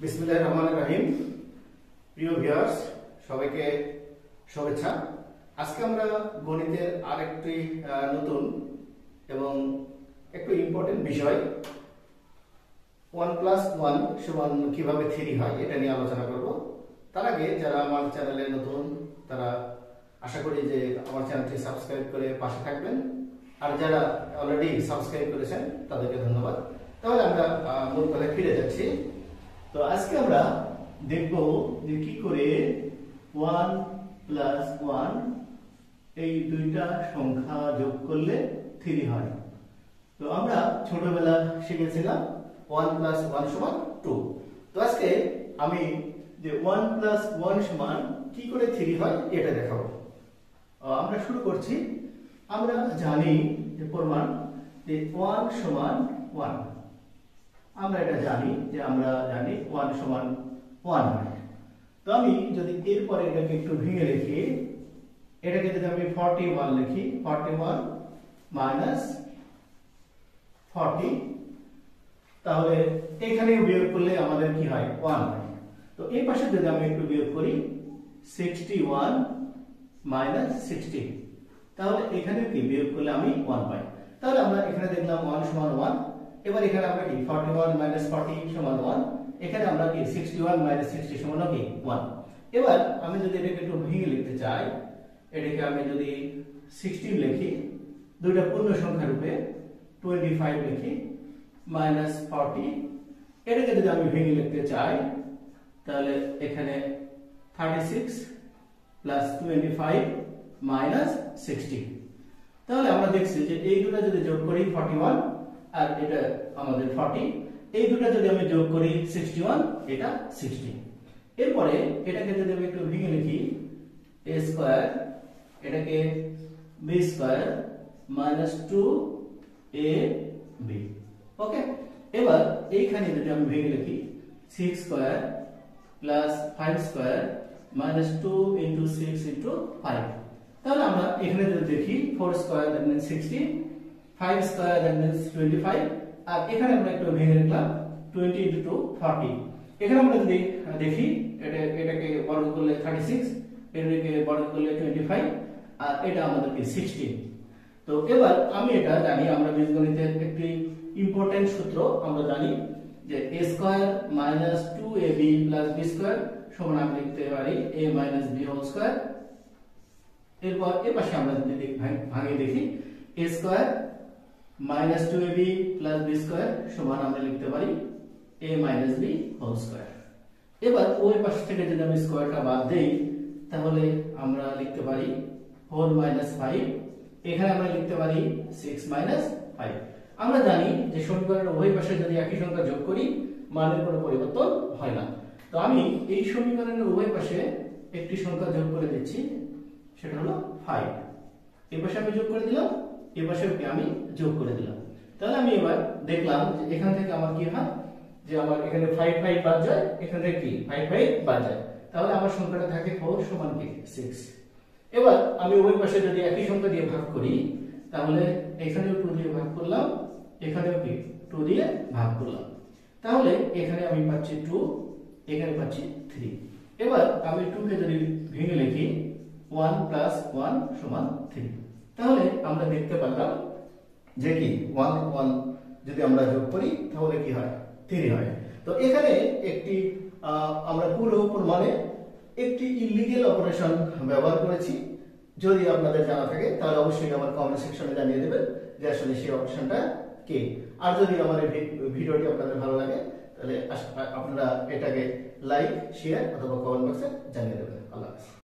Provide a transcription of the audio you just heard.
বিসমিল্লাহির রহমানির রহিম। প্রিয় ভিউয়ার্স, সবাইকে শুভেচ্ছা। আজকে আমরা গণিতের আরেকটি নতুন এবং একটু ইম্পর্টেন্ট বিষয় 1 + 1 = কিভাবে 3 হয় এটা নিয়ে আলোচনা করব। তার আগে যারা আমার চ্যানেলে নতুন তারা আশা করি যে আমার চ্যানেলটি সাবস্ক্রাইব করে পাশে থাকবেন, আর যারা অলরেডি সাবস্ক্রাইব করেছেন তাদেরকে ধন্যবাদ। তাহলে আমরা মূল কথায় ফিরে যাচ্ছি। তো আজকে আমরা দেখব যে কি করে 1 + 1 এই দুইটা সংখ্যা যোগ করলে 3 হয়। তো আমরা ছোটবেলা শিখেছিলাম 1 + 1 = 2। তো আজকে আমি যে 1 + 1 = কি করে 3 হয় এটা দেখাবো। আমরা শুরু করছি। আমরা জানি যে প্রমাণ যে 1 = 1। আমরা এটা জানি যে 1 = 1 হয়। তো আমি যদি এরপরে এটাকে একটু ভেঙে লিখি, এটাকে যদি আমি 41 লিখি, 41 - 40, তাহলে এখানে বিয়োগ করলে আমাদের কি হয় 1 হয়। তো এই পাশে যদি আমি একটু বিয়োগ করি 61 - 60, তাহলে এখানে কি বিয়োগ করলে আমি 1 পাই। তাহলে আমরা এখানে দেখলাম 1 = 1। এবার এখানে আমরা কি 41 - 40 = 1, এখানে আমরা কি 61 - 60 = কি 1। এবার আমি যদি এটাকে একটু ভেঙে লিখতে চাই, এটাকে আমি যদি 16 লিখি, দুইটা পূর্ণ সংখ্যা রূপে 25 লিখি -40, এটাকে যদি আমি ভেঙে লিখতে চাই তাহলে এখানে 36 + 25 - 60। তাহলে আমরা দেখছি যে এই দুটো যদি যোগ করি 41 আর এটা আমাদের 40, এই দুটো যদি আমি যোগ করি 61, এটা 60। এরপরে এটাকে যদি আমি একটু ভেঙে লিখি a², এটাকে b² - 2ab। ওকে, এবার এইখানে যদি আমি ভেঙে লিখি 6² + 5² - 2 × 6 × 5, তাহলে আমরা এখানে যদি দেখি 4² that means 60, 5² that means 25, আর এখানে আমরা একটু ভেঙে লিখলাম 20 × 2 40। এখানে আমরা যদি দেখি এটাকে বর্গ করলে 36, এটাকে বর্গ করলে 25, আর এটা আমাদের কি 16। তো এবার আমি এটা জানি, আমরা বীজগণিতের একটি ইম্পর্টেন্ট সূত্র আমরা জানি যে a² - 2ab + b² সমান আমি লিখতে পারি a - b²। এরপর এই পাশে আমরা যদি ভাঙিয়ে দেখি a² - 2ab + b² সমান আমরা লিখতে পারি a - b²। এবার ওই পাশ থেকে যদি আমি স্কয়ারটা বাদ দেই তাহলে আমরা লিখতে পারি 4 - 5, এখানে আমরা লিখতে পারি 6 - 5। আমরা জানি যে সমীকরণের উভয় পাশে যদি একই সংখ্যা যোগ করি মানের কোনো পরিবর্তন হয় না। তো আমি এই সমীকরণের উভয় পাশে একটি সংখ্যা যোগ করে দিচ্ছি, সেটা হলো 5। এই পাশে আমি যোগ করে দিলাম, এই পাশেও কি আমি যোগ করে দিলাম। তাহলে আমি এবার দেখলাম যে এখান থেকে আমার কি হয় যে আমার এখানে 5 5 বাদ যায়, এখান থেকে কি 5 5 বাদ যায়, তাহলে আমার সংখ্যাটা থাকে 4 = কি 6। এবার আমি ওই পাশে যদি একই সংখ্যা দিয়ে ভাগ করি তাহলে এখানেও 2 দিয়ে ভাগ করলাম, এখানেও কি 2 দিয়ে ভাগ করলাম, তাহলে এখানে আমি পাচ্ছি 2, এখানে পাচ্ছি 3। এবার আমি 2 কে যদি ভেঙে লিখি 1 + 1 = 3, তাহলে আমরা দেখতে পারলাম যে কি 1 1 যদি আমরা যোগ করি তাহলে কি হয় 3 হয়। তো এখানে একটি আমরা পুরো প্রমাণে একটি ইলিগ্যাল অপারেশন ব্যবহার করেছি। যদি আপনাদের জানা থাকে তাহলে অবশ্যই আমার কমেন্ট সেকশনে জানিয়ে দেবেন যে আসলে সেই অপারেশনটা কি। আর যদি আমার এই ভিডিওটি আপনাদের ভালো লাগে তাহলে আপনারা এটাকে লাইক, শেয়ার অথবা কমেন্ট বক্সে জানিয়ে দেবেন। আল্লাহ হাফেজ।